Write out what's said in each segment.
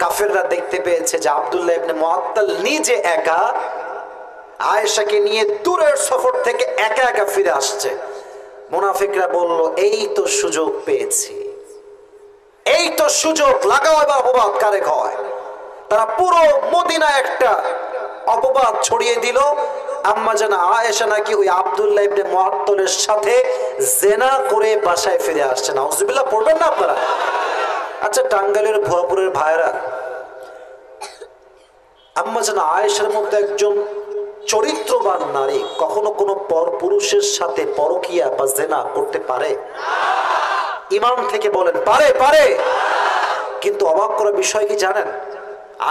কাফেররা দেখতে পেয়েছে যে আব্দুল্লাহ ইবনে মুআত্তাল নিজে একা আয়েশাকে নিয়ে দূরের সফর থেকে একা একা ফিরে আসছে। মুনাফিকরা বলল, এই তো সুযোগ পেয়েছি, এই তো সুযোগ, লাগাও এবার অপবাদ কারে হয়। তারা পুরো মদিনা একটা অপবাদ ছড়িয়ে দিল, আম্মা জান আয়েশা নাকি ওই আব্দুল্লাহ ইবনে মুআত্তালের সাথে জিনা করে বাসায় ফিরে আসছে। নাউজুবিল্লাহ পড়বেন না আপনারা? আচ্ছা, টাঙ্গাইলের ভুয়াপুরের ভাইরা, আম্মা জান আয়েশার মধ্যে একজন চরিত্রবান নারী কখনো কোনো পর পুরুষের সাথে পরকিয়া বা জিনা করতে পারে? ইমাম থেকে বলেন পারে? পারে। কিন্তু অবাক করার বিষয় কি জানেন,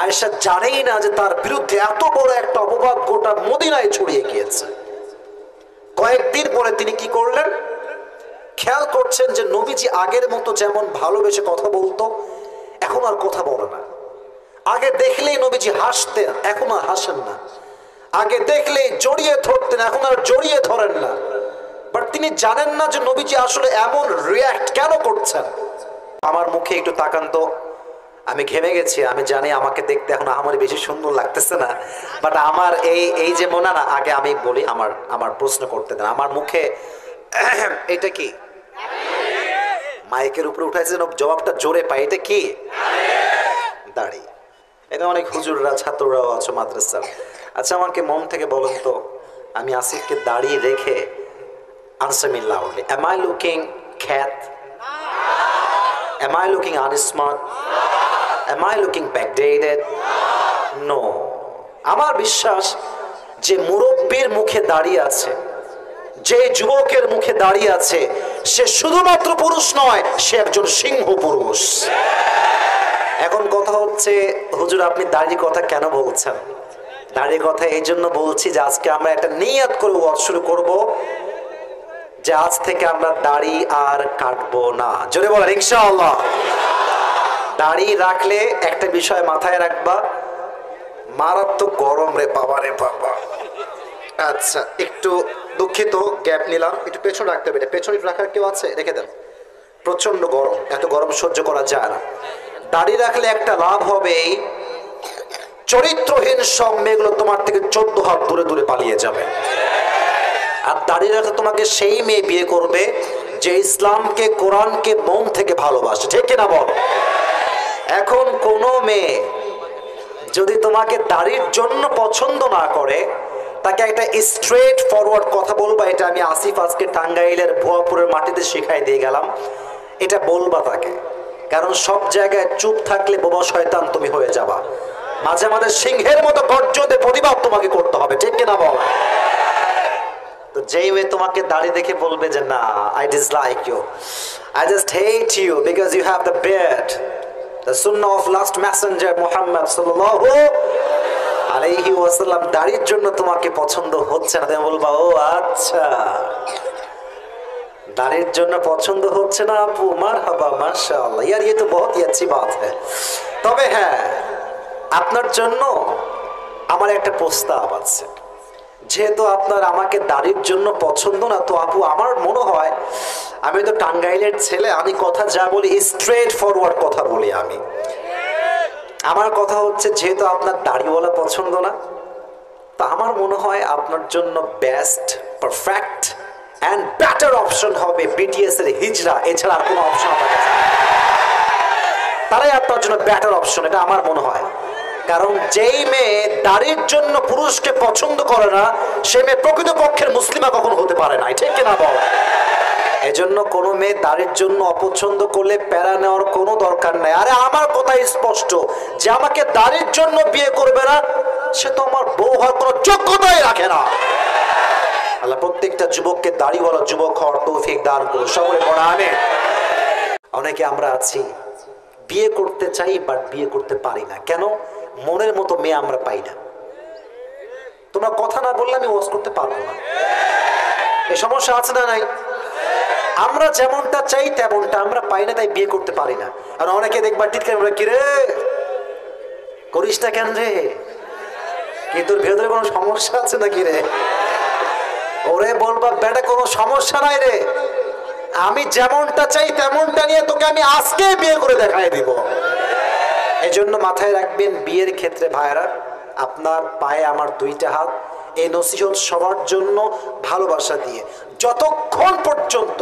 আয়েশা জানেই না যে তার বিরুদ্ধে এত বড় একটা অপবাদ গোটা মদিনায় ছড়িয়ে গিয়েছে। কয়েকদিন পরে তিনি কি করলেন, খেয়াল করছেন যে নবীজি আগের মতো যেমন ভালোবেসে কথা বলতো এখন আর কথা বলে না। আগে দেখলেই নবীজি হাসতেন, এখন আর হাসেন না। আগে দেখলেই জড়িয়ে ধরতেন, এখন আর জড়িয়ে ধরেন না। বাট তিনি জানেন না যে নবীজি আসলে এমন রিঅ্যাক্ট কেন করছেন। আমার মুখে একটু তাকান তো, আমি ঘেমে গেছি। আমি জানি আমাকে দেখতে এখন আমার বেশি সুন্দর লাগতেছে না, বাট আমার এই যে মনে না, আগে আমি বলি, আমার প্রশ্ন করতে দেন। আমার মুখে এটা কি? মাইকের উপরে উঠাইছে যেন জবাবটা জোরে পাই। এটা কি? দাড়ি। এটা অনেক হুজুররা ছাত্ররাও আছে মাদ্রাসার। আচ্ছা, আমাকে মন থেকে বলেন তো, আমি আসিফকে দাঁড়িয়ে রেখে answer me loudly. Am I looking cat? Am I looking unsmart? Am I looking backdated? No. আমার বিশ্বাস যে মুরব্বীর মুখে দাঁড়িয়ে আছে, যে যুবকের মুখে দাঁড়িয়ে আছে, সে শুধুমাত্র পুরুষ নয়, সে একজন সিংহ পুরুষ। এখন কথা হচ্ছে, হুজুর আপনি দাড়ির কথা কেন বলছেন? দাড়ির কথা এই জন্য বলছি যে আজকে আমরা একটা নিয়ত করে ওয়াজ শুরু করব যে আজ থেকে আমরা দাড়ি আর কাটবো না। জোরে বলেন ইনশাআল্লাহ। দাড়ি রাখলে একটা বিষয় মাথায় রাখবা, মারাত্মক গরম রে বাবা রে বাবা। আচ্ছা, একটু দুঃখিত, গ্যাপ নিলাম, একটু পেছন রাখতে হবে। পেছনে রাখার কেউ আছে? রেখে দেন। প্রচন্ড গরম, এত গরম সহ্য করা যায় না। দাড়ি রাখলে একটা লাভ হবে, চরিত্রহীন সব মেয়েগুলো তোমার থেকে 14 হাত দূরে দূরে পালিয়ে যাবে। আর দাড়ি রাখলে তোমাকে সেই মেয়ে বিয়ে করবে যে ইসলামকে, কোরআনকে মন থেকে ভালোবাসে। ঠিক কিনা বল? এখন কোনো মেয়ে যদি তোমাকে দাড়ির জন্য পছন্দ না করে, তাকে একটা স্ট্রেট ফরওয়ার্ড কথা বলবা। এটা আমি আসিফ আজকে টাঙ্গাইলের ভুয়াপুরের মাটিতে শিখাই দিয়ে গেলাম। এটা বলবা তাকে, কারণ সব জায়গায় চুপ থাকলে বোবা শয়তান তুমি হয়ে যাবা। মাঝে মাঝে সিংহের মতো গর্জতে প্রতিবাদ তোমাকে করতে হবে। ঠিক কিনা বল? তো যেই মেয়ে তোমাকে দাড়ি দেখে বলবে যে না, I dislike you, I just hate you because you have the beard, the sunnah of last messenger Muhammad sallallahu alayhi wasallam, দাড়ির জন্য তোমাকে পছন্দ হচ্ছে না, তুমি বলবা ও আচ্ছা, দাড়ির জন্য পছন্দ হচ্ছে না আপু, মারহাবা মাশাআল্লাহ, यार ये तो बहुत ही अच्छी बात है। তবে হ্যাঁ, আপনার জন্য আমার একটা প্রস্তাব আছে। যেহেতু আপনার আমাকে দাড়ির জন্য পছন্দ না, তো আপু আমার মনে হয়, আমি তো টাঙ্গাইলের ছেলে, আমি কথা যা বলি স্ট্রেট ফরওয়ার্ড কথা বলি। আমার কথা হচ্ছে, যেহেতু আপনার দাড়িওয়ালা পছন্দ না, তা আমার মনে হয় আপনার জন্য best, perfect and better option হবে বিটিএস এর হিজরা। এছাড়া আর কোনো অপশন আপনার কাছে নেই। তারাই আপনার জন্য বেটার অপশন, এটা আমার মনে হয়। কারণ যেই মেয়ে দাড়ির জন্য পুরুষকে পছন্দ করে না, সে মেয়ে প্রকৃতপক্ষের মুসলিমা কখনো হতে পারে না। ঠিক কিনা বল? এজন্য কোনো মেয়ে দাড়ির জন্য অপছন্দ করলে প্যারা নেওয়ার কোনো দরকার নাই। আরে আমার কথা স্পষ্ট, যে আমাকে দাড়ির জন্য বিয়ে করবে না, সে তো আমার বউ হওয়ার কোনো যোগ্যতাই রাখে না। আল্লাহ প্রত্যেকটা যুবককে দাড়িওয়ালা যুবক হওয়ার তৌফিক দান করুন। সকলে পড়া আমিন। অনেকে আমরা আছি, বিয়ে করতে চাই বাট বিয়ে করতে পারি না। কেন? মনের মতো মেয়ে আমরা পাই না। তোমরা কথা না বললে আমি ওয়াজ করতে পারবো না। এই সমস্যা আছে না নাই? আমরা যেমনটা চাই তেমনটা আমরা পাই না, তাই বিয়ে করতে পারি না। আর অনেকে দেখবা টিটকারি বলে, কি রে করিস না কেন রে, কি তোর ভেতরে কোনো সমস্যা আছে নাকি রে? ওরে বলবা বেটা কোনো সমস্যা নাই রে, আমি যেমনটা চাই তেমনটা নিয়ে তোকে আমি আজকে বিয়ে করে দেখাই দিব। এজন্য মাথায় রাখবেন, বিয়ের ক্ষেত্রে ভাইরা আপনার পায়ে আমার দুইটা হাত। এই নসিহত সবার জন্য ভালোবাসা দিয়ে, যতক্ষণ পর্যন্ত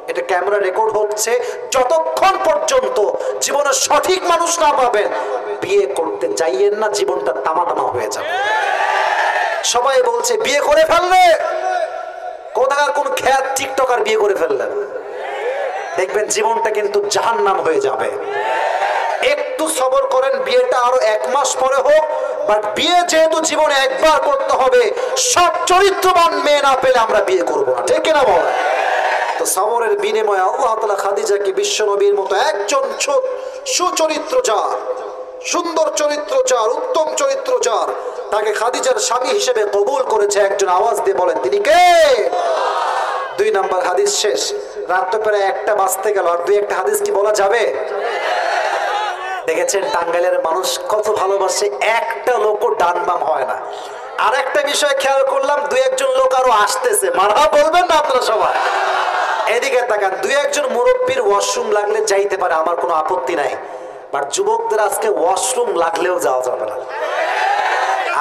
এটা ক্যামেরা রেকর্ড হচ্ছে, যতক্ষণ পর্যন্ত জীবনে সঠিক মানুষ না পাবেন বিয়ে করতে যাইয়েন না, জীবনটা তামা তামা হয়ে যাবে। সবাই বলছে বিয়ে করে ফেললে, কোথাকার কোন খ্যাত টিকটকার বিয়ে করে ফেললেন, দেখবেন জীবনটা কিন্তু জাহান্নাম হয়ে যাবে। একটু সবর করেন, বিয়েটা আরো 1 মাস পরে হোক, বাট বিয়ে যেহেতু জীবনে একবার করতে হবে, সব চরিত্রবান মেয়ে না পেলে আমরা বিয়ে করবো না, ঠিক কিনা বল? তো সবরের বিনিময়ে আল্লাহ তাআলা খাদিজাকে বিশ্ব নবীর মতো একজন সুচরিত্র যার, সুন্দর চরিত্র যার, উত্তম চরিত্র যার, তাকে খাদিজার স্বামী হিসেবে কবুল করেছে। একজন আওয়াজ দিয়ে বলেন তিনি কে? 2 নম্বর হাদিস শেষ। রাত তো প্রায় 1টা বাজতে গেল, আর 2-1টা হাদিস কি বলা যাবে? দেখেছেন টাঙ্গাইলের মানুষ কত ভালোবাসে, একটা লোকও ডান বাম হয় না। আর একটা বিষয় খেয়াল করলাম, 2-1জন লোক আরো আসতেছে, মারহাবা বলবেন না আপনারা সবাই? এদিকে তাকান, 2-1জন মুরব্বীর ওয়াশরুম লাগলে যাইতে পারে, আমার কোনো আপত্তি নাই, বাট যুবকদের আজকে ওয়াশরুম লাগলেও যাওয়া যাবে না।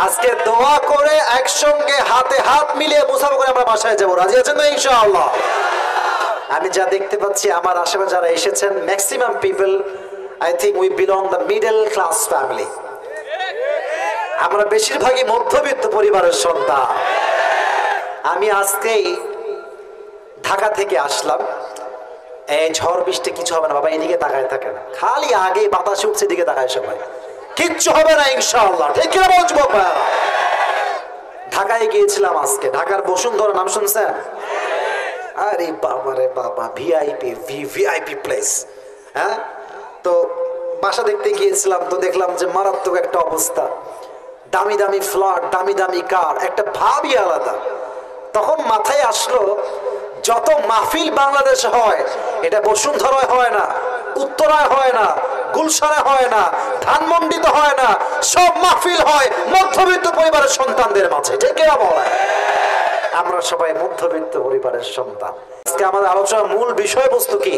আজকে দোয়া করে একসঙ্গে হাতে হাত মিলিয়ে মুসাফা করে আমরা বাসায় যাবো, রাজি আছেন না ইনশাআল্লাহ? আমি যা দেখতে পাচ্ছি আমার আশেপাশে যারা এসেছেন, maximum people I think we belong the middle class family. আমরা বেশিরভাগই মধ্যবিত্ত পরিবারের সন্তান। আমি আজকেই ঢাকা থেকে আসলাম, এই ঝড় বৃষ্টি কিছু হবে না বাবা, এদিকে তাকায় থাকেন, খালি আগে বাতাস উঠছে এদিকে তাকায় সবাই, কিচ্ছু হবে না ইনশাআল্লাহ, ঠিক কিনা বলবো? ঢাকায় গিয়েছিলাম আজকে, ঢাকার বসুন্ধরা নাম শুনছেন? আরে বাবা রে বাবা, ভিআইপি প্লেস। হ্যাঁ, তো বাসা দেখতে গিয়েছিলাম, তো দেখলাম যে মারাত্মক একটা অবস্থা, দামি দামি ফ্ল্যাট, দামি দামি কার, একটা ভাবই আলাদা। তখন মাথায় আসলো, যত মাহফিল বাংলাদেশে হয় এটা বসুন্ধরায় হয় না, উত্তরায় হয় না, গুলশানে হয় না, ধানমন্ডিতে হয় না, সব মাহফিল হয় মধ্যবিত্ত পরিবারের সন্তানদের মাঝে, ঠিক কিনা বলেন? আমরা সবাই মধ্যবিত্ত পরিবারের সন্তান। আজকে আমাদের আলোচনার মূল বিষয়বস্তু কি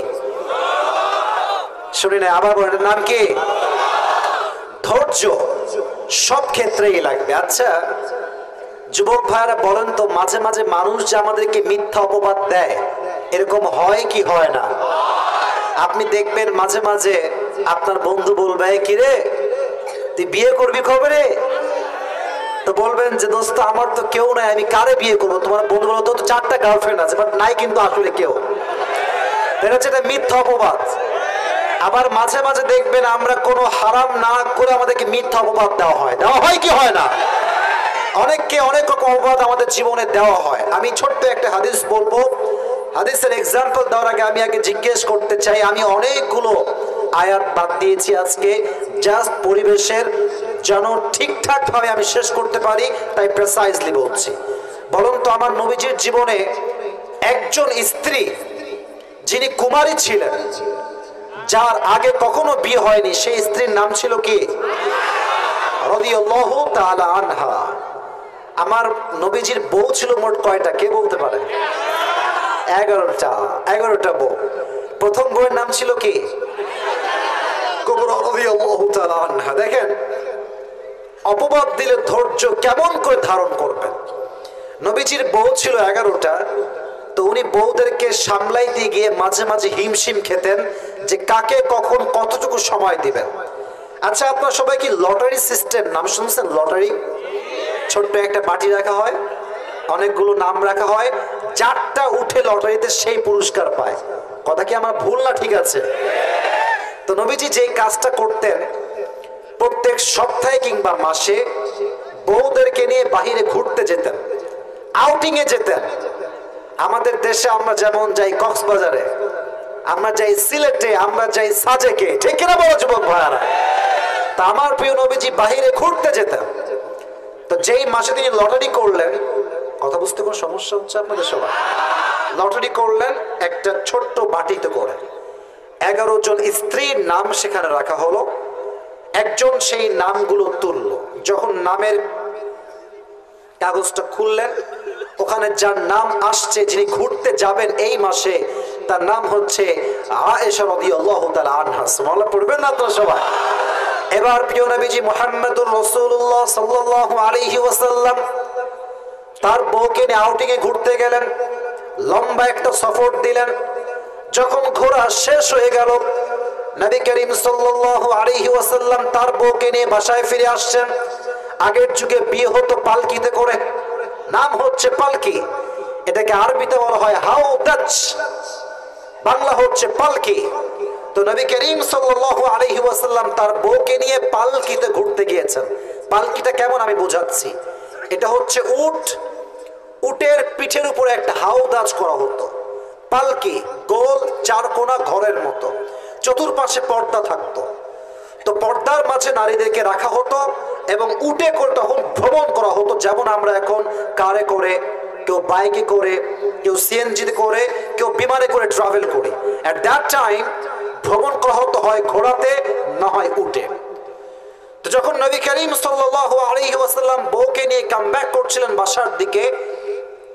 শুনি না, আবার বলেন, নাম কি? ধৈর্য সব ক্ষেত্রেই লাগবে। আচ্ছা যুবক ভাইরা বলেন তো, মাঝে মাঝে মানুষ যে আমাদেরকে মিথ্যা অপবাদ দেয়, এরকম হয় কি হয় না? আপনি দেখবেন মাঝে মাঝে আপনার বন্ধু বলবে, কি রে তুই বিয়ে করবি কবে রে? তো বলবেন যে দোস্ত আমার তো কেউ নাই, আমি কারে বিয়ে করবো? তোমার বন্ধু বলো তো 4টা গার্লফ্রেন্ড আছে, বাট নাই কিন্তু আসলে কেউ। এটা মিথ্যা অপবাদ। আবার মাঝে মাঝে দেখবেন আমরা কোনো হারাম না করে আমাদেরকে মিথ্যা অপবাদ দেওয়া হয় কি হয় না? অনেককে অনেক রকম অপবাদ আমাদের জীবনে দেওয়া হয়। আমি ছোট্ট একটা হাদিস বলবো, হাদিসের এক্সাম্পল দেওয়ার আগে আমি আগে জিজ্ঞেস করতে চাই, আমি অনেকগুলো আয়াত বাদ দিয়েছি আজকে, জাস্ট পরিবেশের যেন ঠিকঠাক ভাবে আমি শেষ করতে পারি, তাই প্রেসাইজলি বলছি। বলুন তো, আমার নবীজির জীবনে একজন স্ত্রী যিনি কুমারী ছিলেন, যার আগে কখনো বিয়ে হয়নি, সেই স্ত্রীর নাম ছিল কি? রাদিয়াল্লাহু তাআলা আনহা। আমার নবীজির বউ ছিল মোট কয়টা, কে বলতে পারে? 11টা বউ। প্রথম বউয়ের নাম ছিল কি? কুবরা রাদিয়াল্লাহু তাআলা আনহা। দেখেন অপবাদ দিলে ধৈর্য কেমন করে ধারণ করবেন। নবীজির বউ ছিল 11টা, তো উনি বউদেরকে সামলাইতে গিয়ে মাঝে মাঝে হিমশিম খেতেন যে কাকে কখন কতটুকু সময় দিবেন। আচ্ছা আপনারা সবাই কি লটারি সিস্টেম নাম শুনছেন? লটারি, ছোট্ট একটা বাটি রাখা হয়, অনেকগুলো নাম রাখা হয়, যারটা উঠে লটারিতে সেই পুরস্কার পায়। কথা কি আমার ভুল না ঠিক আছে? তো নবীজি যেই কাজটা করতেন, প্রত্যেক সপ্তাহে কিংবা মাসে বউদেরকে নিয়ে বাহিরে ঘুরতে যেতেন, আউটিং এ যেতেন। আমাদের দেশে আমরা যেমন যাই কক্সবাজারে, আমরা যাই সিলেটে, আমরা যাই সাজেকে, ঠিক কিনা বলো যুবক ভাইয়ারা? তা আমার প্রিয় নবীজি বাহিরে ঘুরতে যেতেন। তো যেই মাসে তিনি লটারি করলেন, কথা বুঝতে কোনো সমস্যা হচ্ছে আপনাদের সবাই? লটারি করলেন একটা ছোট্ট বাটিতে করে, 11 জন স্ত্রীর নাম সেখানে রাখা হলো। একজন সেই নামগুলো তুলল, যখন নামের কাগজটা খুললেন, ওখানে যার নাম আসছে, যিনি ঘুরতে যাবেন এই মাসে, তার নাম হচ্ছে আয়েশা রাদিয়াল্লাহু তাআলা আনহা। সুবহানাল্লাহ পড়বেন না আপনারা সবাই? এবার প্রিয় নবীজি মুহাম্মদুর রাসূলুল্লাহ সাল্লাল্লাহু আলাইহি ওয়াসাল্লাম তার বউকে নিয়ে আউটিং এ ঘুরতে গেলেন, লম্বা একটা সফর দিলেন। যখন ঘোরা শেষ হয়ে গেল, নবী করিম সাল্লাল্লাহু আলাইহি ওয়াসাল্লাম তার বউকে নিয়ে বাসায় ফিরে আসছেন। আগের যুগে বিয়ে হতো পালকিতে করে, নাম হচ্ছে পালকি। এটাকে আরবিতে বলা হয় হাউদাজ, বাংলা হচ্ছে পালকি। তো নবী করিম সাল্লাল্লাহু আলাইহি ওয়াসাল্লাম তার বউকে নিয়ে পালকিতে ঘুরতে গিয়েছেন। পালকিটা কেমন আমি বোঝাচ্ছি। এটা হচ্ছে উট, উটের পিঠের উপরে একটা হাউদাজ করা হতো। পালকি গোল চারকোনা ঘরের মতো, চতুর্পাশে পর্দা থাকতো। তো পর্দার মাঝে নারীদেরকে রাখা হতো এবং উটে করে তখন ভ্রমণ করা হতো, যেমন আমরা এখন কারে করে, কেউ বাইকে করে, কেউ সিএনজিতে করে, কেউ বিমানে করে ট্রাভেল করি। এট দ্যাট টাইম ভ্রমণ করা হতো হয় ঘোড়াতে, না হয় উটে। তো যখন নবী করিম সাল্লাল্লাহু আলাইহি ওয়াসাল্লাম বউকে নিয়ে কাম ব্যাক করছিলেন বাসার দিকে,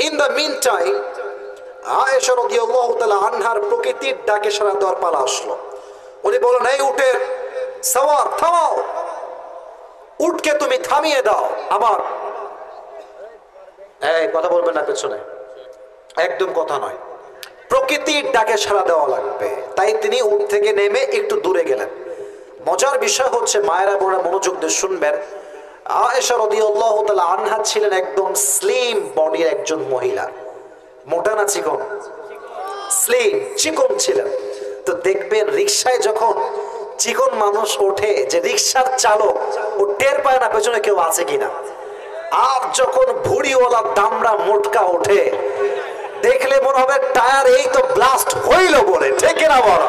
in the meantime Aisha রাদিয়াল্লাহু তাআলা আনহার প্রকৃতির ডাকে সাড়া দেওয়ার পালা আসলো। উনি বলেন, এই উটের সওয়ার থামাও, উটকে তুমি থামিয়ে দাও। আমার এই কথা বলবেন না পেছনে, একদম কথা নয়, প্রকৃতির ডাকে সাড়া দেওয়া লাগবে। তাই তিনি উট থেকে নেমে একটু দূরে গেলেন। মজার বিষয় হচ্ছে, মায়েরা বোনেরা মনোযোগ দিয়ে শুনবেন, আয়েশা রাদিয়াল্লাহু তাআলা আনহা ছিলেন একদম স্লিম বডির একজন মহিলা। মোটা না চিকন? স্লিম, চিকন ছিলেন। তো দেখবেন রিকশায় যখন চিকন মানুষ ওঠে, যে রিকশার চালক ও টের পায় না পেছনে কেউ আছে কিনা। আর যখন ভুড়িওয়ালা দামড়া মোটকা ওঠে, দেখলে মনে হবে টায়ার এই তো ব্লাস্ট হইল বলে, ঠিক না বড়?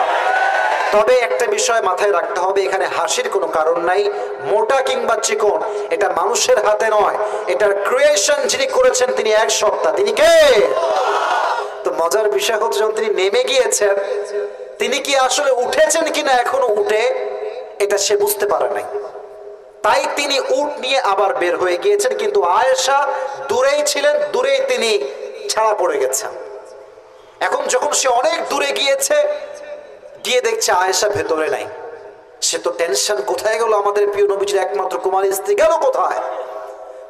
তবে একটা বিষয় মাথায় রাখতে হবে, এখানে হাসির কোনো কারণ নাই। মোটা কিংবা চিকন এটা মানুষের হাতে নয়, এটার ক্রিয়েশন যিনি করেছেন তিনি এক সত্তা, তিনি কে? তো মজার বিষয় হচ্ছে, যখন তিনি নেমে গিয়েছেন, তিনি কি আসলে উঠেছেন কিনা এখনো উঠে, এটা সে বুঝতে পারে নাই। তাই তিনি উট নিয়ে আবার বের হয়ে গিয়েছেন, কিন্তু আয়েশা দূরেই ছিলেন, দূরেই তিনি ছাড়া পড়ে গেছেন। এখন যখন সে অনেক দূরে গিয়েছে, গিয়ে দেখছে আয়েশা ভেতরে নাই। সে তো টেনশন, কোথায় গেল আমাদের প্রিয় নবীজির একমাত্র কুমারী স্ত্রী, গেল কোথায়?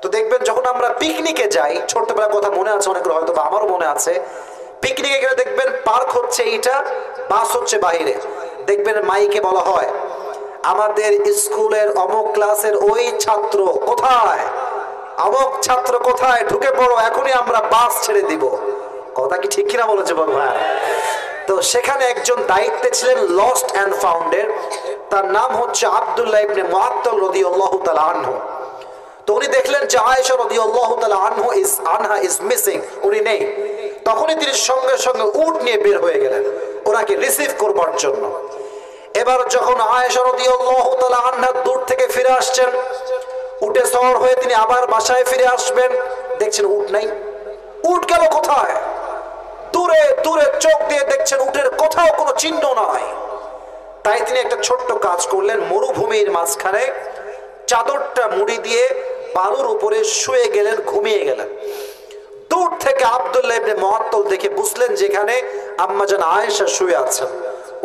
তো দেখবেন যখন আমরা পিকনিকে যাই, ছোটবেলার কথা মনে আছে অনেকের, হয়তো বা আমারও মনে আছে, পিকনিকে গেলে দেখবেন পার্ক হচ্ছে এইটা, বাস হচ্ছে বাইরে। দেখবেন মাইকে বলা হয়, আমাদের স্কুলের অমুক ক্লাসের ওই ছাত্র কোথায়, অমুক ছাত্র কোথায়, ঢুকে পড়ো, এখনই আমরা বাস ছেড়ে দিব। কথা কি ঠিক কিনা বলেছে ভগবান? তো সেখানে একজন দায়িত্বে ছিলেন লস্ট অ্যান্ড ফাউন্ডের, তার নাম হচ্ছে আব্দুল্লাহ ইবনে মুআত্তাল রাদিয়াল্লাহু তাআলা আনহু। তো উনি দেখলেন যে আয়েশা রাদিয়াল্লাহু তাআলা আনহা ইজ মিসিং, উনি নেই। তখনই তিনি সঙ্গে সঙ্গে উট নিয়ে বের হয়ে গেলেন ওনাকে রিসিভ করবার জন্য। এবার যখন আয়েশা রাদিয়াল্লাহু তাআলা আনহা দূর থেকে ফিরে আসছেন, উটে সওয়ার হয়ে তিনি আবার বাসায় ফিরে আসবেন, দেখছেন উট নাই। উট গেল কোথায়? দূরে দূরে চোখ দিয়ে দেখছেন উটের কোথাও কোনো চিহ্ন নাই। তাই তিনি একটা ছোট্ট কাজ করলেন, মরুভূমির মাঝখানে চাদরটা মুড়ি দিয়ে বালুর উপরে শুয়ে গেলেন, ঘুমিয়ে গেলেন। দূর থেকে আব্দুল্লাহ ইবনে মুআত্তাল দেখে বুঝলেন যেখানে আম্মাজান আয়েশা শুয়ে আছেন।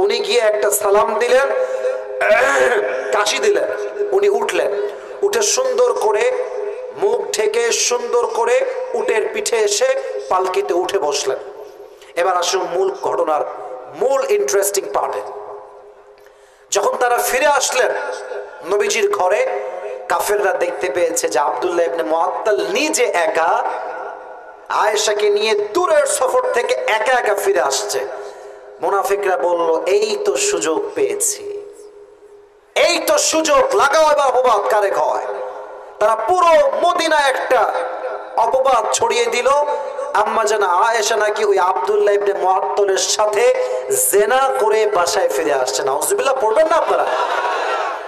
উনি গিয়ে একটা সালাম দিলেন, কাশি দিলেন। উনি উঠলেন, উঠে সুন্দর করে মুখ ঢেকে সুন্দর করে উটের পিঠে এসে পালকিতে উঠে বসলেন। এবার আসুন মূল ঘটনার মূল ইন্টারেস্টিং পার্টে। যখন তারা ফিরে আসলেন নবীজির ঘরে, কাফেররা দেখতে পেয়েছে যে আব্দুল্লাহ ইবনে মুআত্তাল নিজে একা আয়েশাকে নিয়ে দূরের সফর থেকে একা একা ফিরে আসছে। মুনাফিকরা বলল, এই তো সুযোগ পেয়েছি, এই তো সুযোগ, লাগাও এবার অপবাদ কারে হয়। তারা পুরো মদিনা একটা অপবাদ ছড়িয়ে দিল, আম্মাজান আয়েশা নাকি ওই আব্দুল্লাহ ইবনে মুআত্তালের সাথে জেনা করে বাসায় ফিরে আসছে। নাউজুবিল্লাহ পড়বেন না আপনারা?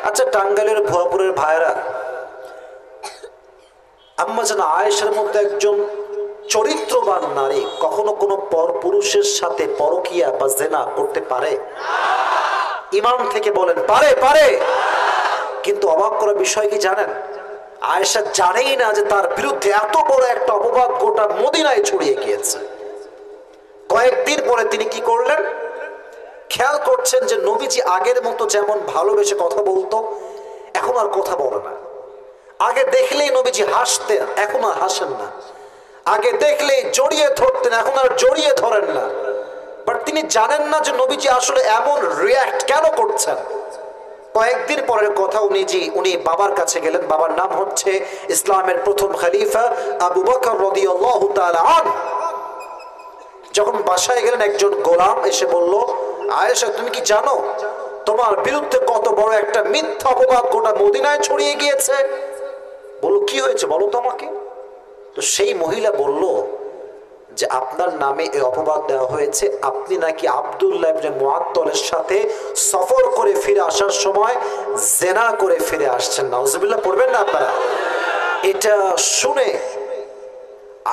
আচ্ছা, টাঙ্গাইলের ভুয়াপুরের ভাইরা, আম্মাজান আয়েশার মধ্যে একজন চরিত্রবান নারী কখনো কোনো পর পুরুষের সাথে পরকিয়া বা জেনা করতে পারে? ইমান থেকে বলেন, পারে? পারে। কিন্তু অবাক করা বিষয় কি জানেন, আয়েশা জানেই না যে তার বিরুদ্ধে এত বড় একটা অপবাদ গোটা মদিনায় ছড়িয়ে গিয়েছে। কয়েকদিন পরে তিনি কি করলেন, খেয়াল করছেন যে নবীজি আগের মতো যেমন ভালোবেসে কথা বলতো, এখন এখন আর কথা বলে না। আগে দেখলেই নবীজি হাসতেন, এখন আর হাসেন না। আগে দেখলেই জড়িয়ে ধরতেন, এখন আর জড়িয়ে ধরেন না। বাট তিনি জানেন না যে নবীজি আসলে এমন রিয়্যাক্ট কেন করছেন। কয়েকদিন পরের কথা, উনি বাবার কাছে গেলেন। বাবার নাম হচ্ছে ইসলামের প্রথম খলিফা আবু বকর রাদিয়াল্লাহু তাআলা আনহু। যখন বাসায় গেলেন, একজন গোলাম এসে বলল, আয়েশা তুমি কি জানো তোমার বিরুদ্ধে কত বড় একটা মিথ্যা অপবাদ গোটা মদিনায় ছড়িয়ে গিয়েছে? বলল কি হয়েছে বলো তো আমাকে। তো সেই মহিলা বলল যে আপনার নামে এই অপবাদ দেওয়া হয়েছে, আপনি নাকি আব্দুল্লাহ ইবনে মুআত্তালের সাথে সফর করে ফিরে আসার সময় জেনা করে ফিরে আসছেন। নাউজুবিল্লাহ পড়বেন না আপনারা। এটা শুনে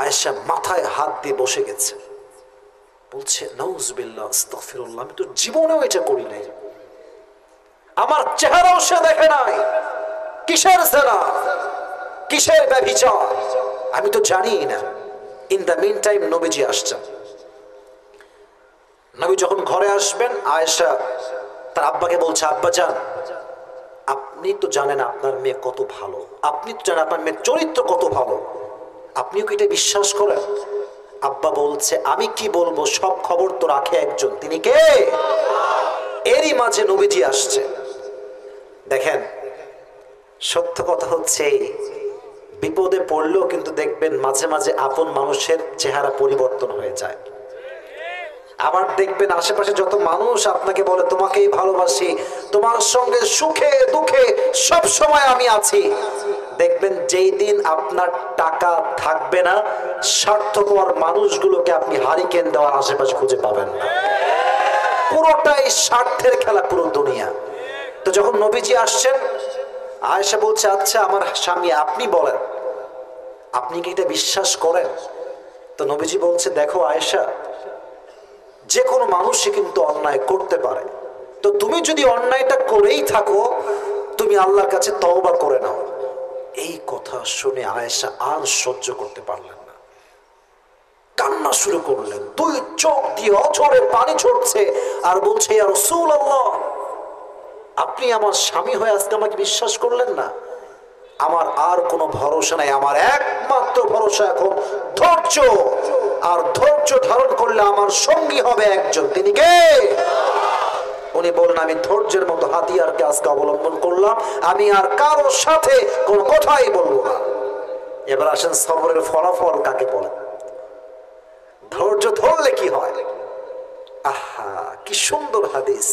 আয়েশা মাথায় হাত দিয়ে বসে গেছে, বলছে নাউজুবিল্লাহ আস্তাগফিরুল্লাহ, আমি তো জীবনেও এটা করি নাই, আমার চেহারাও সে দেখে নাই, কিসের জেনা, কিসের ব্যভিচার আমি তো জানি না। ইন দ্য মিন টাইম নবীজি আসছেন। নবী যখন ঘরে আসবেন, আয়েশা তার আব্বাকে বলছে, আব্বা জান আপনি তো জানেন আপনার মেয়ে কত ভালো, আপনি তো জানেন আপনার মেয়ের চরিত্র কত ভালো, আপনিও কি এটা বিশ্বাস করেন? আব্বা বলছে, আমি কি বলবো, সব খবর তো রাখে একজন, তিনি কে? এরই মাঝে নবীজি আসছে। দেখেন সত্য কথা হচ্ছে, বিপদে পড়লেও কিন্তু দেখবেন মাঝে মাঝে আপন মানুষের চেহারা পরিবর্তন হয়ে যায়। আবার দেখবেন আশেপাশে যত মানুষ আপনাকে বলে তোমাকেই ভালোবাসি, তোমার সঙ্গে সুখে দুঃখে সব সময় আমি আছি, দেখবেন যেই দিন আপনার টাকা থাকবে না, স্বার্থপর মানুষগুলোকে আপনি হারিকেন দেওয়ার আশেপাশে খুঁজে পাবেন না। পুরোটাই স্বার্থের খেলা, পুরো দুনিয়া। তো যখন নবীজি আসছেন, আয়েশা বলছে, আচ্ছা আমার স্বামী আপনি বলেন, আপনি কি এটা বিশ্বাস করেন? তো নবীজি বলছে, দেখো আয়েশা, যে কোনো মানুষই কিন্তু অন্যায় করতে পারে, তো তুমি যদি অন্যায়টা করেই থাকো, তুমি আল্লাহর কাছে তওবা করে নাও। এই কথা শুনে আয়েশা আর সহ্য করতে পারলেন না, কান্না শুরু করলেন, দুই চোখ দিয়ে অঝরে পানি ঝরছে, আর বলছে, ইয়া রাসূলুল্লাহ, আপনি আমার স্বামী হয়ে আজকে আমাকে বিশ্বাস করলেন না? আমার আর কোনো ভরসা নাই, আমার একমাত্র ভরসা এখন ধৈর্য, আর ধৈর্য ধারণ করলে আমার সঙ্গী হবে একজন, তিনি কে? উনি বললেন, আমি ধৈর্যের মতো হাতিয়ারকে আজকে অবলম্বন করলাম, আমি আর কারোর সাথে কোনো কথাই বলবো না। এবার আসেন সবরের ফলাফল কাকে বলে, ধৈর্য ধরলে কি হয়। আহা কি সুন্দর হাদিস।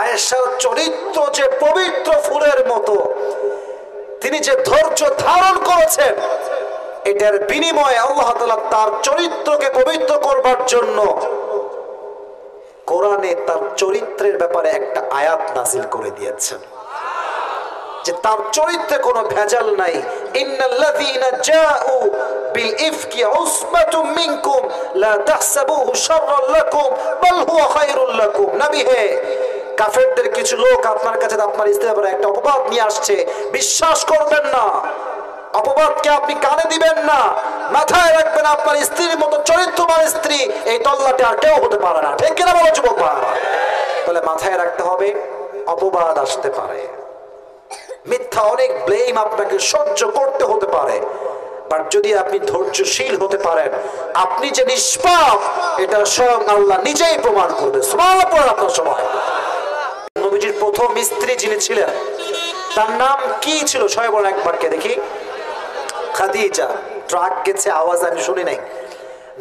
আয়েশার চরিত্র যে পবিত্র ফুলের মতো, তিনি যে ধৈর্য ধারণ করেছেন, এটার বিনিময়ে আল্লাহ তাআলা তার চরিত্রকে পবিত্র করবার জন্য কোরআনে তার চরিত্রের ব্যাপারে একটা আয়াত নাজিল করে দিয়েছেন, যে তার চরিত্রে কোনো ভেজাল নাই। ইন্নাল্লাযীনা জাউ বিল ইফকি উসবাতুম মিনকুম লা তাহসাবুহু শাররান লাকুম বাল হুয়া খায়রুল লাকুম। নবী হে, কাফেরদের কিছু লোক আপনার কাছে আপনার স্ত্রীর ব্যাপারে একটা অপবাদ নিয়ে আসছে, বিশ্বাস করবেন না, অপবাদকে আপনি কানে দিবেন না, মাথায় রাখবেন আপনার স্ত্রীর মতো চরিত্রবান স্ত্রী এই তল্লাটে আর কেউ হতে পারে না। ঠিক কিনা বলো যুবক ভাইরা? তাহলে মাথায় রাখতে হবে, অপবাদ আসতে পারে, মিথ্যা অনেক ব্লেম আপনাকে সহ্য করতে হতে পারে, বাট যদি আপনি ধৈর্যশীল হতে পারেন, আপনি যে নিষ্পাপ এটা স্বয়ং আল্লাহ নিজেই প্রমাণ করবে। সুবহানাল্লাহ পড়েন আপনার সময়। নবীজির প্রথম স্ত্রী যিনি ছিলেন, তার নাম কি ছিল? সবাই বলেন একবার, কে দেখি? খাদিজা। ট্রাক গেছে, আওয়াজ আমি শুনি নাই।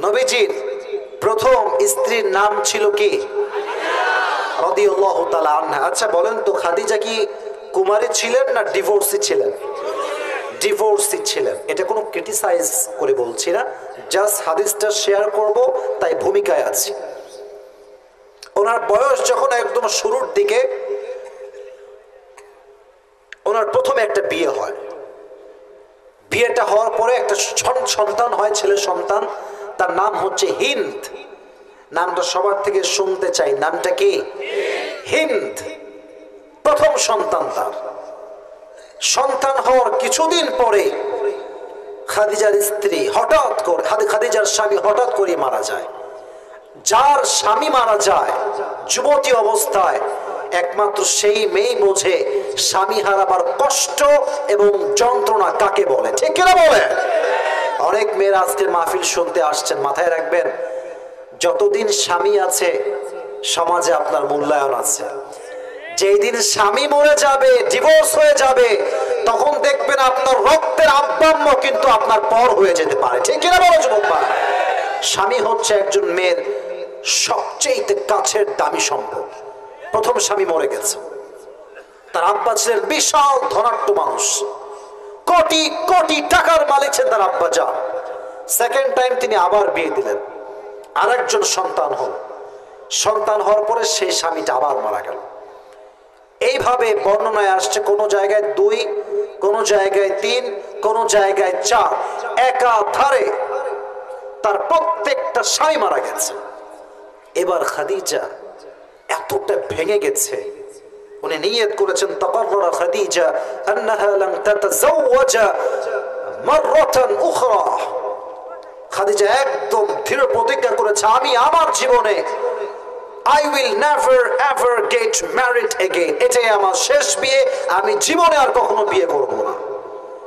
নবীজির প্রথম স্ত্রীর নাম ছিল কি? রাদিয়াল্লাহু তাআলা আনহা। আচ্ছা বলেন তো, খাদিজা কি কুমারী ছিলেন না ডিভোর্সি ছিলেন? ডিভোর্সি ছিলেন। এটা কোনো ক্রিটিসাইজ করে বলছি না, জাস্ট হাদিসটা শেয়ার করব, তাই ভূমিকায় আছি। ওনার বয়স যখন একদম শুরুর দিকে, ওনার প্রথমে একটা বিয়ে হয়। বিয়েটা হওয়ার পরে একটা সন্তান হয়, ছেলে সন্তান, তার নাম হচ্ছে হিন্দ। নামটা সবার থেকে শুনতে চাই, নামটা কি? হিন্দ। প্রথম সন্তান তার। সন্তান হওয়ার কিছুদিন পরে খাদিজার স্ত্রী হঠাৎ করে, খাদিজার স্বামী হঠাৎ করে মারা যায়। যার স্বামী মারা যায় যুবতী অবস্থায়, একমাত্র সেই মেয়ে বোঝে স্বামী হারাবার কষ্ট এবং যন্ত্রণা কাকে বলে, ঠিক কিনা বলে? অনেক মেয়েরা আজকের মাহফিল শুনতে আসছেন, মাথায় রাখবেন যতদিন স্বামী আছে সমাজে আপনার মূল্যায়ন আছে। যেই দিন স্বামী মরে যাবে, ডিভোর্স হয়ে যাবে, তখন দেখবেন আপনার রক্তের আব্বাম্ম কিন্তু আপনার পর হয়ে যেতে পারে, ঠিক কিনা বলো যুবক ভাই? স্বামী হচ্ছে একজন মেয়ের সবচেয়ে কাছের দামি সম্পদ। প্রথম স্বামী মরে গেছে, তার আব্বা ছিলেন বিশাল ধনাঢ্য মানুষ, কোটি কোটি টাকার মালিক ছিলেন তার আব্বা যান। সেকেন্ড টাইম তিনি আবার বিয়ে দিলেন, আরেকজন সন্তান হল। সন্তান হওয়ার পরে সেই স্বামীটা আবার মারা গেল। এইভাবে বর্ণনায় আসছে, কোন জায়গায় 2, কোন জায়গায় 3, কোন জায়গায় 4, একাধারে তার প্রত্যেকটা স্বামী মারা গেছে। এবার খাদিজা এতটা ভেঙে গেছে, উনি নিয়ত করেছেন তাকাররারা খাদিজা আন্নাহা লাম তাতাযাওয়াজা মাররাতান উখরা। খাদিজা একদম দৃঢ় প্রতিজ্ঞা করেছে, আমি আমার জীবনে I will never ever get married again, এটাই আমার শেষ বিয়ে, আমি জীবনে আর কখনো বিয়ে করব না।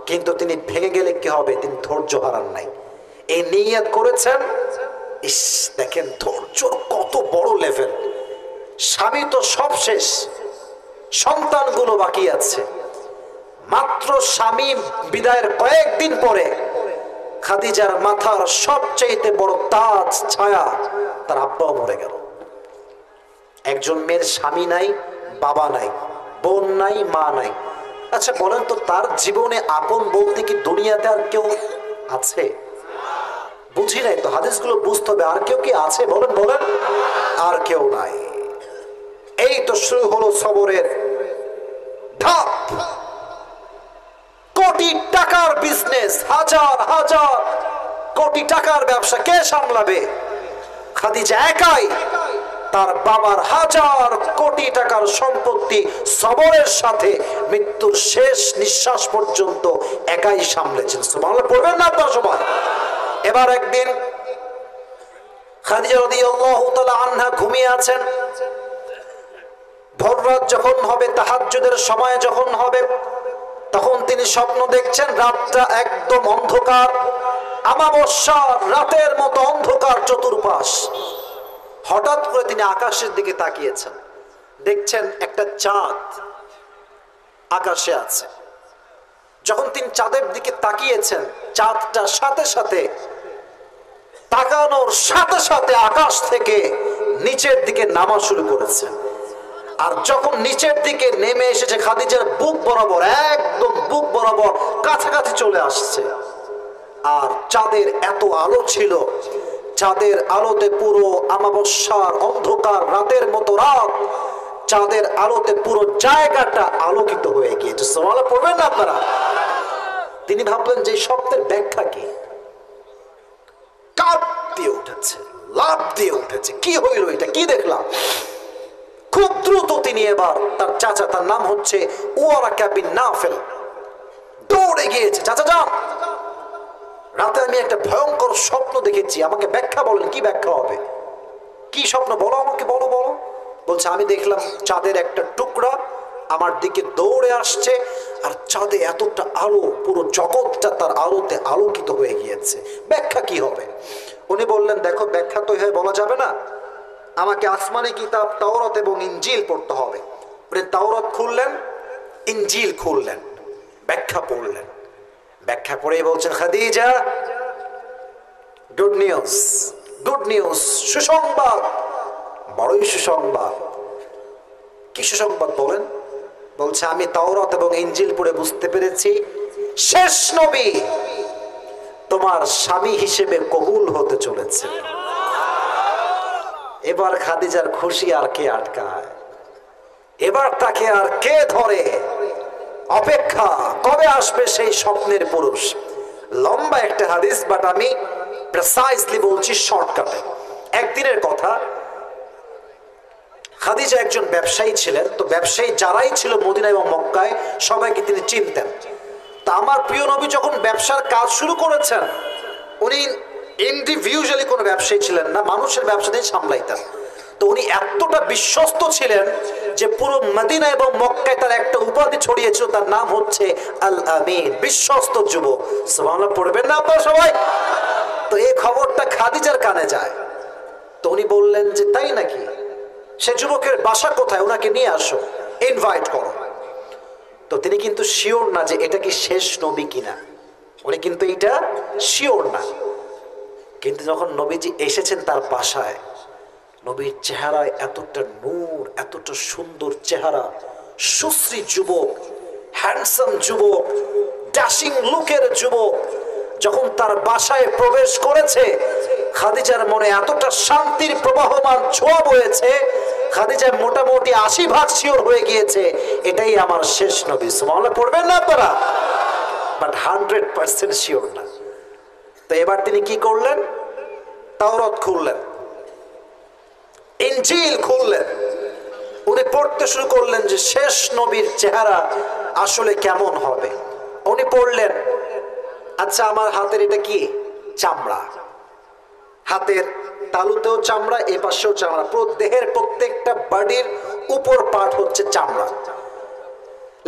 কিন্তু তিনি ভেঙে গেলে কি হবে, তিনি ধৈর্য হারান নাই, এই নিয়ত করেছেন। ইস, দেখেন ধৈর্যর কত বড় লেভেল। স্বামী তো সব শেষ, সন্তানগুলো বাকি আছে। মাত্র স্বামী বিদায়ের কয়েকদিন পরে খাদিজার মাথার সবচেয়ে বড় তাজ ছায়া তার আব্বাও মরে গেল। একজন মেয়ের স্বামী নাই, বাবা নাই, বোন নাই, মা নাই। আচ্ছা বলেন তো, তার জীবনে আপন বলতে কি দুনিয়াতে আর কেউ আছে? বুঝি নাই তো, হাদিসগুলো বুঝতে হবে। আর কেউ কি আছে? বলেন বলেন, আর কেউ নাই। এই তো শুরু হলো সবরের ধাপ। কোটি টাকার বিজনেস, হাজার হাজার কোটি টাকার ব্যবসা কে সামলাবে? খাদিজা একাই তার বাবার হাজার কোটি টাকার সম্পত্তি সবরের সাথে মৃত্যুর শেষ নিঃশ্বাস পর্যন্ত একাই সামলেছেন। সুবহানাল্লাহ পড়বেন না আপনারা সবাই? এবার একদিন খাদিজা রাদিয়াল্লাহু তাআলা আনহা ঘুমিয়ে আছেন। ভোর রাত যখন হবে, তাহাজ্জুদের সময় যখন হবে, তখন তিনি স্বপ্ন দেখছেন রাতটা একদম অন্ধকার, আমাবস্যার রাতের মতো অন্ধকার চতুর্পাশ। হঠাৎ করে তিনি আকাশের দিকে তাকিয়েছেন, দেখছেন একটা চাঁদ আকাশে আছে। যখন তিনি চাঁদের দিকে তাকিয়েছেন, চাঁদটা সাথে সাথে তাকানোর সাথে সাথে আকাশ থেকে নিচের দিকে নামা শুরু করেছে। আর যখন নিচের দিকে নেমে এসেছে, খাদিজার বুক বরাবর, একদম বুক বরাবর কাছাকাছি চলে আসছে। আর চাঁদের এত আলো ছিল, চাঁদের আলোতে পুরো আমাবস্যার অন্ধকার রাতের মতো রাত, চাঁদের আলোতে পুরো জায়গাটা আলোকিত হয়ে গিয়েছে। সুবহানাল্লাহ পড়বেন না আপনারা? তিনি ভাবলেন যে স্বপ্নের ব্যাখ্যা কি? কাঁপ দিয়ে উঠেছে, লাফ দিয়ে উঠেছে, কি হইল এটা, কি দেখলাম? খুব দ্রুত তিনি এবার তার চাচা, তার নাম হচ্ছে ওয়ারাকা বিন নাফেল, দৌড়ে গিয়েছে। চাচা যান, রাতে আমি একটা ভয়ঙ্কর স্বপ্ন দেখেছি, আমাকে ব্যাখ্যা বলেন, কি ব্যাখ্যা হবে? কি স্বপ্ন বলো আমাকে, বলো বলো। বলছে আমি দেখলাম চাঁদের একটা টুকরা আমার দিকে দৌড়ে আসছে, আর চাঁদে এতটা আলো, পুরো জগৎটা তার আলোতে আলোকিত হয়ে গিয়েছে। ব্যাখ্যা কি হবে? উনি বললেন দেখো, ব্যাখ্যা তো এভাবে বলা যাবে না, আমাকে আসমানি কিতাব তাওরাত এবং ইনজিল পড়তে হবে। উনি তাওরাত খুললেন, ইনজিল খুললেন, ব্যাখ্যা পড়লেন। ব্যাখ্যা পড়েই বলছেন Khadija, good news, good news, সুসংবাদ, বড়ই সুসংবাদ। কি সুসংবাদ বলেন? বলছে আমি তাওরাত এবং ইনজিল পড়ে বুঝতে পেরেছি শেষ নবী তোমার স্বামী হিসেবে কবুল হতে চলেছে। এবার খাদিজার খুশি আর কে আটকায়? এবার তাকে আর কে ধরে? অপেক্ষা, কবে আসবে সেই স্বপ্নের পুরুষ? লম্বা একটা হাদিস, বাট আমি প্রিসাইজলি বলছি শর্টকাটে। একদিনের কথা, খাদিজা একজন ব্যবসায়ী ছিলেন। তো ব্যবসায়ী যারাই ছিল মদিনা এবং মক্কায়, সবাইকে তিনি চিনতেন। তা আমার প্রিয় নবী যখন ব্যবসার কাজ শুরু করেছেন, উনি ইন্ডিভিজুয়ালি কোনো ব্যবসায়ী ছিলেন না, মানুষের ব্যবসা দিয়ে সামলাইতেন। তো উনি এতটা বিশ্বস্ত ছিলেন যে পুরো মদিনা এবং মক্কায় তার একটা উপাধি ছড়িয়েছিল, তার নাম হচ্ছে আল আমিন, বিশ্বস্ত যুবক। সুবহানাল্লাহ পড়বেন না আপনারা সবাই? তো এই খবরটা খাদিজার কানে যায়। তো উনি বললেন যে তাই নাকি, সে যুবকের বাসা কোথায়, ওনাকে নিয়ে আসো, ইনভাইট করো। তো তিনি কিন্তু শিওর না যে এটা কি শেষ নবী কিনা, উনি কিন্তু এটা শিওর না। কিন্তু যখন নবীজি এসেছেন তার বাসায়, নবীর চেহারায় এতটা নূর, এতটা সুন্দর চেহারা, সুশ্রী যুবক, হ্যান্ডসাম যুবক, ড্যাশিং লুকের যুবক যখন তার বাসায় প্রবেশ করেছে, খাদিজার মনে এতটা শান্তির প্রবাহমান ছোঁয়া বয়েছে, খাদিজা মোটামুটি 80% শিওর হয়ে গিয়েছে এটাই আমার শেষ নবী। সুবহানাল্লাহ পড়বেন না আপনারা? বাট 100% শিওর না। তো এবার তিনি কি করলেন? তাওরাত খুললেন, ইনজিল খুললেন, উনি পড়তে শুরু করলেন যে শেষ নবীর চেহারা আসলে কেমন হবে। উনি পড়লেন, আচ্ছা আমার হাতের এটা কি? চামড়া, হাতের তালুতেও চামড়া, এ পাশেও চামড়া, পুরো দেহের প্রত্যেকটা বডির উপর পার্ট হচ্ছে চামড়া।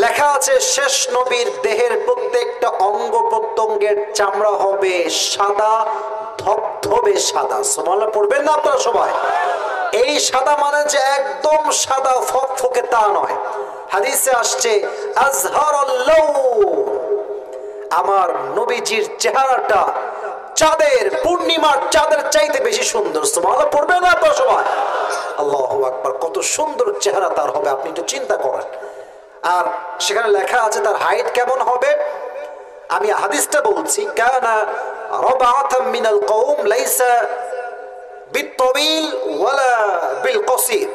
লেখা আছে শেষ নবীর দেহের প্রত্যেকটা অঙ্গ প্রত্যঙ্গের চামড়া হবে সাদা, ধবধবে সাদা। সুবহানাল্লাহ পড়বেন না আপনারা সবাই? এই সাদা মানে যে একদম সাদা ফকফকে তা নয়। হাদিসে আসছে আজহারাল্লাহ, আমার নবীজির চেহারাটা চাঁদের, পূর্ণিমার চাঁদের চাইতে বেশি সুন্দর। সুবহানাল্লাহ পড়বেন না আপনারা সবাই? আল্লাহু আকবার, কত সুন্দর চেহারা তার হবে আপনি একটু চিন্তা করেন। আর সেখানে লেখা আছে তার হাইট কেমন হবে। আমি হাদিসটা বলছি, কানা রাবাআতাম মিনাল কওম লাইসা বিত-তাওয়িল ওয়ালা বিল-কসির।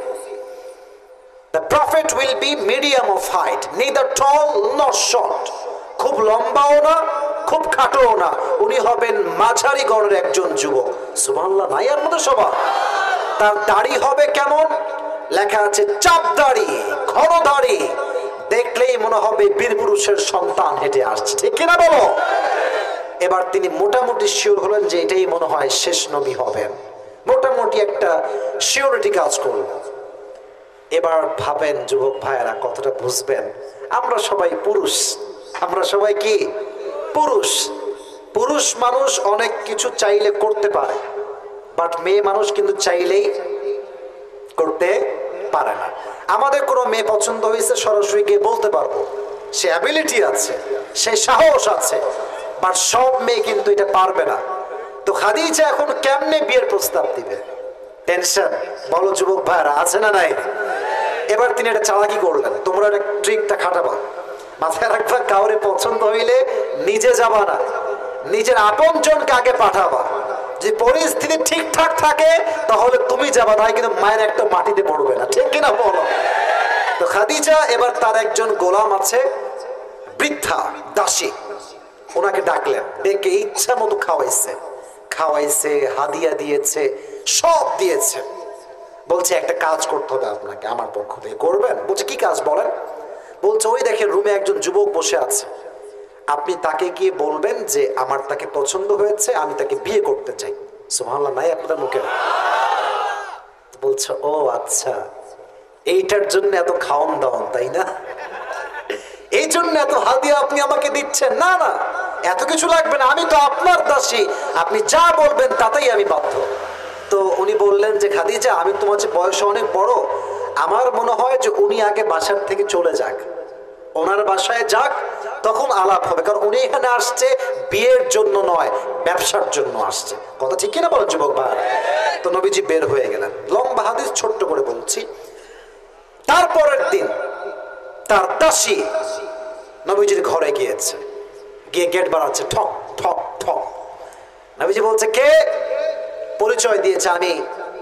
The prophet will be medium of height, neither tall nor short. খুব লম্বাও না, খুব খাটোও না, উনি হবেন মাঝারি গড়ের একজন যুবক। সুবহানাল্লাহ নাই এর মধ্যে সবার? তার দাড়ি হবে কেমন? লেখা আছে চাপ দাড়ি, ঘন দাড়ি, দেখলেই মনে হবে বীর পুরুষের সন্তান হেঁটে আসছে। ঠিক কিনা বলো? এবার তিনি মোটামুটি শিওর হলেন যে এটাই মনে হয় শেষ নবী হবেন, মোটামুটি একটা শিওরিটি কাজ করল। এবার ভাবেন যুবক ভাইয়েরা কতটা বুঝবেন, আমরা সবাই পুরুষ, আমরা সবাই কি পুরুষ। পুরুষ মানুষ অনেক কিছু চাইলে করতে পারে, বাট মেয়ে মানুষ কিন্তু চাইলেই করতে পারে না। আমাদের কোনো মেয়ে পছন্দ হয়েছে সরাসরি গিয়ে বলতে পারবো, সে অ্যাবিলিটি আছে, সে সাহস আছে, বাট সব মেয়ে কিন্তু এটা পারবে না। তো খাদিজা এখন কেমনে বিয়ের প্রস্তাব দিবে? টেনশন। বলো যুবক ভাইরা আছে না নাই? এবার তিনি একটা চালাকি করলেন, তোমরা একটা ট্রিকটা খাটাবা, মাথায় রাখবা কাউরে পছন্দ হইলে নিজে যাবা না, নিজের আপনজনকে আগে পাঠাবা। যে পরিস্থিতি ঠিকঠাক থাকে তাহলে তুমি যাবা, না কিন্তু মায়ের একটা মাটিতে পড়বে না। ঠিক কিনা বলো? তো খাদিজা এবার তার একজন গোলাম আছে, বৃদ্ধা দাসী, ওনাকে ডাকলেন, ডেকে ইচ্ছা মতো খাওয়াইছে, খাওয়াইছে, হাদিয়া দিয়েছে, সব দিয়েছে। বলছে একটা কাজ করতে হবে আপনাকে আমার পক্ষ থেকে, করবেন? বলছে কি কাজ বলেন? বলছে ওই দেখেন রুমে একজন যুবক বসে আছে, আপনি তাকে গিয়ে বলবেন যে আমার তাকে পছন্দ হয়েছে, আমি তাকে বিয়ে করতে চাই। সুবহানাল্লাহ নাই আপনাদের মুখে? বলছে ও আচ্ছা, এইটার জন্য এত খাওয়ান দাওয়ান তাই না? এই জন্য এত হাদিয়া আপনি আমাকে দিচ্ছেন? না না, এত কিছু লাগবে না, আমি তো আপনার দাসী, আপনি যা বলবেন তাতেই আমি বাধ্য। তো উনি বললেন যে খাদিজা, আমি তোমার যে বয়সে অনেক বড়, আমার মনে হয় যে উনি আগে বাসার থেকে চলে যাক, ওনার বাসায় যাক, তখন আলাপ হবে, কারণ উনি এখানে আসছে বিয়ের জন্য নয়, ব্যবসার জন্য আসছে। কথা ঠিক কিনা বলেন যুবক ভাই? তো নবীজি বের হয়ে গেলেন। লম্বা হাদিস ছোট্ট করে বলছি। তারপরের দিন তার দাসী নবীজির ঘরে গিয়েছে, গিয়ে গেট বাড়াচ্ছে, ঠক ঠক ঠক। নবীজি বলছে কে? পরিচয় দিয়েছে, আমি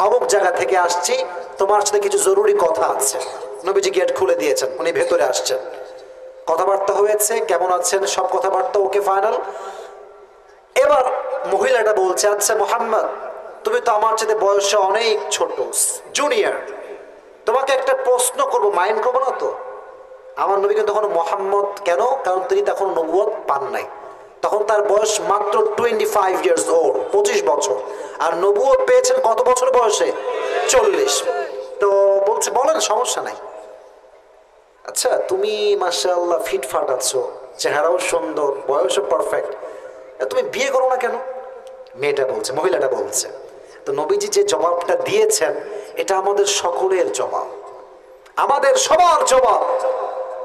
অমুক জায়গা থেকে আসছি, তোমার সাথে কিছু জরুরি কথা আছে। নবীজি গেট খুলে দিয়েছেন, উনি ভেতরে আসছেন, কথাবার্তা হয়েছে, কেমন আছেন, সব কথাবার্তা ওকে, ফাইনাল। এবার মহিলাটা বলছে, আচ্ছা মুহাম্মদ, তুমি তো আমার সাথে বয়সে অনেক ছোট, জুনিয়র, তোমাকে একটা প্রশ্ন করবো, মাইন্ড করবো না তো? আমার নবী কিন্তু তখন মোহাম্মদ কেন? কারণ তিনি তখন নবুয়ত পান নাই, তখন তার বয়স মাত্র 25 ইয়ার্স ওল্ড, 25 বছর। আর নবুয়ত পেয়েছেন কত বছর বয়সে? 40। তো বলছে বলেন, সমস্যা নাই। আচ্ছা তুমি মাশাআল্লাহ ফিটফাট আছো, চেহারাও সুন্দর, বয়সও পারফেক্ট, তুমি বিয়ে করো না কেন? মেয়েটা বলছে, মহিলাটা বলছে। তো নবীজি যে জবাবটা দিয়েছেন এটা আমাদের সকলের জবাব, আমাদের সবার জবাব।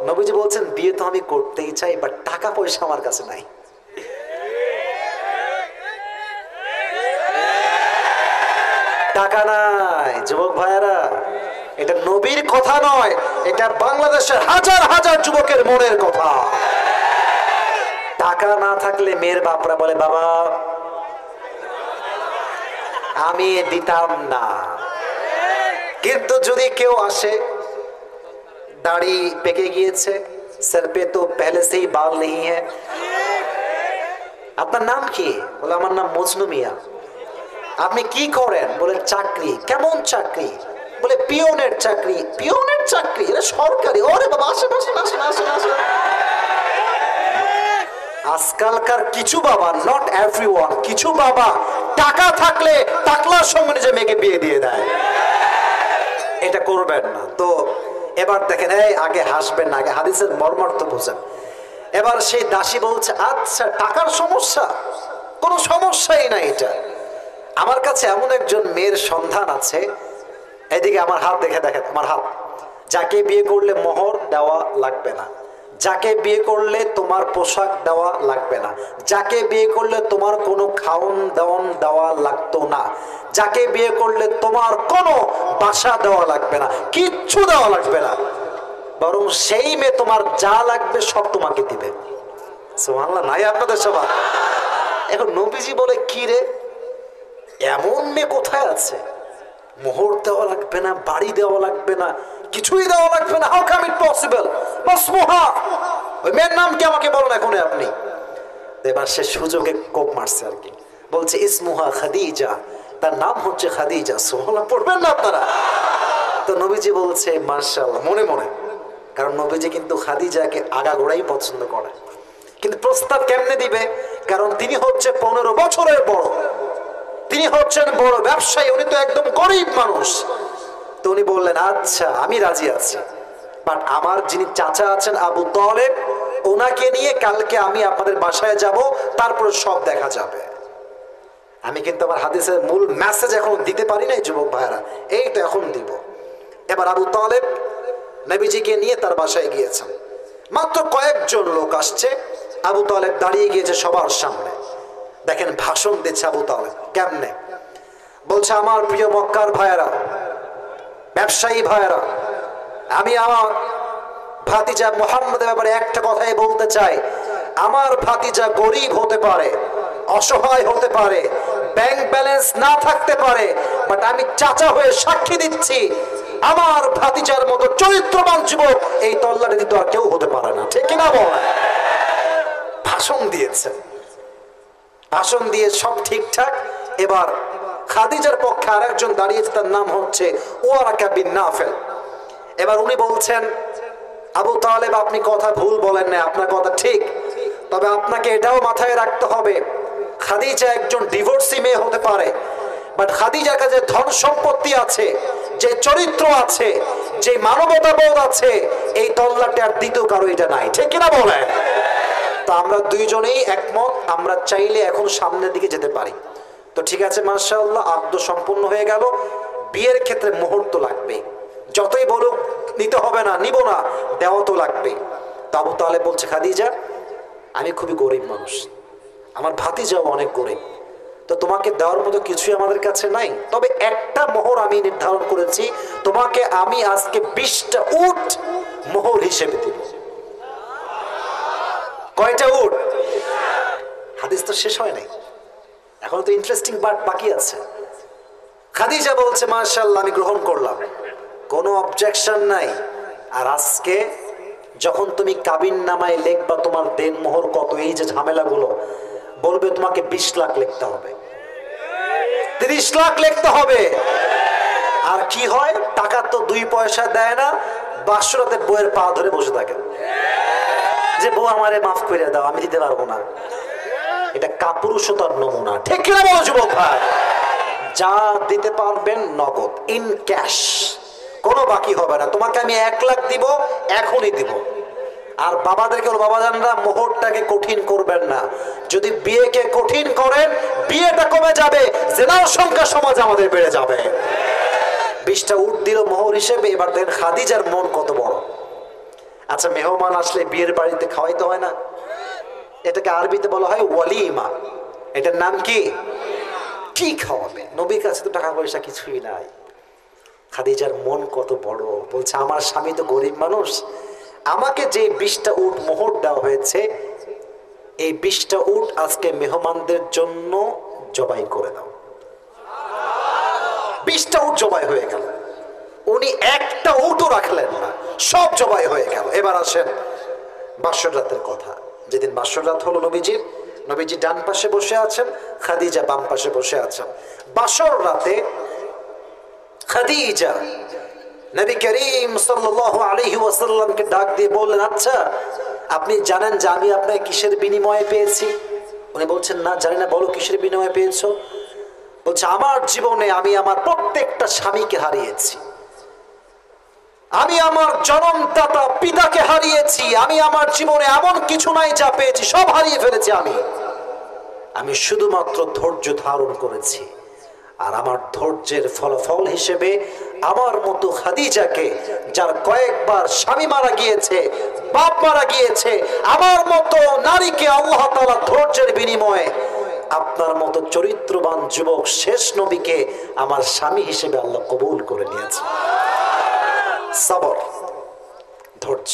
নবীজি বলছেন বিয়ে তো আমি করতেই চাই, বাট টাকা পয়সা আমার কাছে নাই। টাকা নাই যুবক ভাইয়েরা, এটা নবীর কথা নয়, এটা বাংলাদেশের হাজার হাজার যুবকের মনের কথা। টাকা না থাকলে মেয়ের বাপরা বলে বাবা আমি দিতাম না। কিন্তু যদি কেউ আসে, দাড়ি পেকে গিয়েছে, सर पे तो पहले से ही बाल नहीं है, আপনার নাম কি? বলে আমার নাম মজনু মিয়া। আপনি কি করেন? বলে চাকরি। কেমন চাকরি? বলে পিওনের চাকরি। পিওনের চাকরি? এটা সরকারি। ওরে বাবা আসেন আসেন আসেন আসেন আসেন। আজকালকার কিছু বাবা, নট এভরিওয়ান, কিছু বাবা টাকা থাকলে টাকলার সঙ্গে নিজে মেয়েকে বিয়ে দিয়ে দেয়। এটা করবেন না। তো এবার দেখেন, এই আগে হাসবেন না, আগে হাদিসের মর্মার্থ বোঝেন। এবার সেই দাসী বলছে আচ্ছা টাকার সমস্যা, কোনো সমস্যাই নাই। এটা আমার কাছে এমন একজন মেয়ের সন্ধান আছে, এদিকে আমার হাত দেখে দেখেন, আমার হাত, যাকে বিয়ে করলে মোহর দেওয়া লাগবে না, যাকে বিয়ে করলে তোমার পোশাক দেওয়া লাগবে না, যাকে বিয়ে করলে তোমার কোনো খাওন দাওন দেওয়া লাগতো না, যাকে বিয়ে করলে তোমার কোনো বাসা দেওয়া লাগবে না, কিচ্ছু দেওয়া লাগবে না, বরং সেই মেয়ে তোমার যা লাগবে সব তোমাকে দিবে। সুবহানাল্লাহ, নাই আপনাদের সবার? এখন নবীজি বলে কি রে, এমন মেয়ে কোথায় আছে? মোহর দেওয়া লাগবে না, বাড়ি দেওয়া লাগবে না, কিছুই দেওয়া লাগবে না। How come it possible? মাসমুহা, ওই মেয়ের নাম কি আমাকে বলেন এখন আপনি। এবার সে সুযোগে কোপ মারছে আর কি, বলছে ইসমুহা খাদিজা, তার নাম হচ্ছে খাদিজা। সুবহানাল্লাহ পড়বেন না আপনারা? তো নবীজি বলছে মাশাআল্লাহ মনে মনে, কারণ নবীজি কিন্তু খাদিজাকে আগাগোড়াই পছন্দ করে। কিন্তু প্রস্তাব কেমনে দিবে? কারণ তিনি হচ্ছে 15 বছরের বড়, তিনি হচ্ছেন বড় ব্যবসায়ী, উনি তো একদম গরিব মানুষ। তো উনি বললেন আচ্ছা আমি রাজি আছি, বাট আমার যিনি চাচা আছেন আবু তালেব, ওনাকে নিয়ে কালকে আমি আপনাদের বাসায় যাব, তারপরে সব দেখা যাবে। আমি কিন্তু আমার হাদিসের মূল মেসেজ এখন দিতে পারি নাই যুবক ভাইরা, এই তো এখন দিব। এবার আবু তালেব নবীজিকে নিয়ে তার বাসায় গিয়েছেন। মাত্র কয়েকজন লোক আসছে, আবু তালেব দাঁড়িয়ে গিয়েছে সবার সামনে। দেখেন ভাষণ দিচ্ছে আবু তালেব কেমনে, বলছে আমার প্রিয় মক্কার ভাইয়েরা, ব্যবসায়ী ভাইয়েরা, আমি আমার ভাতিজা মুহাম্মদের ব্যাপারে একটা কথাই বলতে চাই। আমার ভাতিজা গরিব হতে পারে, অসহায় হতে পারে, ব্যাংক ব্যালেন্স না থাকতে পারে, বাট আমি চাচা হয়ে সাক্ষী দিচ্ছি আমার ভাতিজার মতো চরিত্রবান যুবক এই তল্লাটে দিতে আর কেউ হতে পারে না। ঠিক কিনা বল? ভাষণ দিয়েছে, ভাষণ দিয়ে সব ঠিকঠাক। এবার খাদিজার পক্ষে আরেকজন দাঁড়িয়েছে, তার নাম হচ্ছে ওয়ারাকা বিন নাফেল। এবার উনি বলছেন আবু তালেব আপনি কথা ভুল বলেন না, আপনার কথা ঠিক, তবে আপনাকে এটাও মাথায় রাখতে হবে খাদিজা একজন ডিভোর্সি মেয়ে হতে পারে, বাট খাদিজার কাছে ধন সম্পত্তি আছে, যে চরিত্র আছে, যে মানবতাবোধ আছে, এই তল্লাটে আর দ্বিতীয় কারো এটা নাই। ঠিক কিনা বলেন? তো আমরা দুইজনেই একমত, আমরা চাইলে এখন সামনের দিকে যেতে পারি। তো ঠিক আছে মাশাআল্লাহ, আদ্য সম্পূর্ণ হয়ে গেল। বিয়ের ক্ষেত্রে মুহূর্ত লাগবে, যতই বলুক নিতে হবে না, নিব না, দেওয়া তো লাগবে। তো আবু তালেব বলছে খাদিজা আমি খুবই গরিব মানুষ, আমার ভাতিজাও অনেক গরিব, তো তোমাকে দেওয়ার মতো কিছুই আমাদের কাছে নাই, তবে একটা মোহর আমি নির্ধারণ করেছি, তোমাকে আমি আজকে 20টা উট মোহর হিসেবে দিব। কয়টা উট? হাদিস তো শেষ হয় নাই, এখন তো ইন্টারেস্টিং পার্ট বাকি আছে। খাদিজা বলছে মাশাআল্লাহ আমি গ্রহণ করলাম, কোনো অবজেকশন নাই। আর আজকে যখন তুমি কাবিন নামায় লিখবা তোমার দেন মোহর কত, এই যে ঝামেলাগুলো, বলবে তোমাকে 20 লাখ লিখতে হবে, 30 লাখ লিখতে হবে। আর কি হয়, টাকা তো 2 পয়সা দেয় না, বাসরাতে বউয়ের পা ধরে বসে থাকে যে বউ আমারে মাফ করে দাও, আমি দিতে পারবো না। এটা কাপুরুষতার নমুনা। ঠিক কিনা বলো যুবক ভাই? যা দিতে পারবেন নগদ, ইন ক্যাশ, কোনো বাকি হবে না। তোমাকে আমি 1 লাখ দিব, এখনই দিব। আর বাবাদেরকে বাবাজানরা মোহরটাকে কঠিন করবেন না। যদি বিয়েকে কঠিন করেন, বিয়েটা কমে যাবে, জেনার সংখ্যা সমাজ আমাদের বেড়ে যাবে। 20টা উট দিল মোহর হিসেবে। এবার দেখেন খাদিজার মন কত বড়। আচ্ছা, মেহমান আসলে বিয়ের বাড়িতে খাওয়াইতে হয় না? এটাকে আরবিতে বলা হয় ওয়ালিমা। এটার নাম কি? কি খাওয়াবে? নবীর কাছে তো টাকা পয়সা কিছুই নাই। খাদিজার মন কত বড়। বলছে, আমার স্বামী তো গরিব মানুষ, আমাকে যে 20টা উট মোহর দেওয়া হয়েছে, এই 20টা উট আজকে মেহমানদের জন্য জবাই করে দাও। 20টা উট জবাই হয়ে গেল। উনি একটা উটও রাখলেন না, সব জবাই হয়ে গেল। এবার আসেন বাসর রাতের কথা। যেদিন বাসর রাত হলো নবীজির, নবীজি ডান পাশে বসে আছেন, খাদিজা বাম পাশে বসে আছেন। বাসর রাতে খাদিজা নবী করিম সাল্লাল্লাহু আলাইহি ওয়াসাল্লামকে ডাক দিয়ে বললেন, আচ্ছা আপনি জানেন যে আমি আপনাকে কিসের বিনিময়ে পেয়েছি? উনি বলছেন, না জানি না, বলো কিসের বিনিময়ে পেয়েছো? বলছে, আমার জীবনে আমি আমার প্রত্যেকটা স্বামীকে হারিয়েছি, আমি আমার জনমদাতা পিতাকে হারিয়েছি, আমি আমার জীবনে এমন কিছু নাই যা পেয়েছি, সব হারিয়ে ফেলেছি। আমি শুধুমাত্র ধৈর্য ধারণ করেছি। আর আমার ধৈর্যের ফলাফল হিসেবে আমার মতো খাদিজাকে, যার কয়েকবার স্বামী মারা গিয়েছে, বাপ মারা গিয়েছে, আমার মতো নারীকে আল্লাহ তাআলা ধৈর্যের বিনিময়ে আপনার মতো চরিত্রবান যুবক শেষ নবীকে আমার স্বামী হিসেবে আল্লাহ কবুল করে নিয়েছে। সবর, ধৈর্য।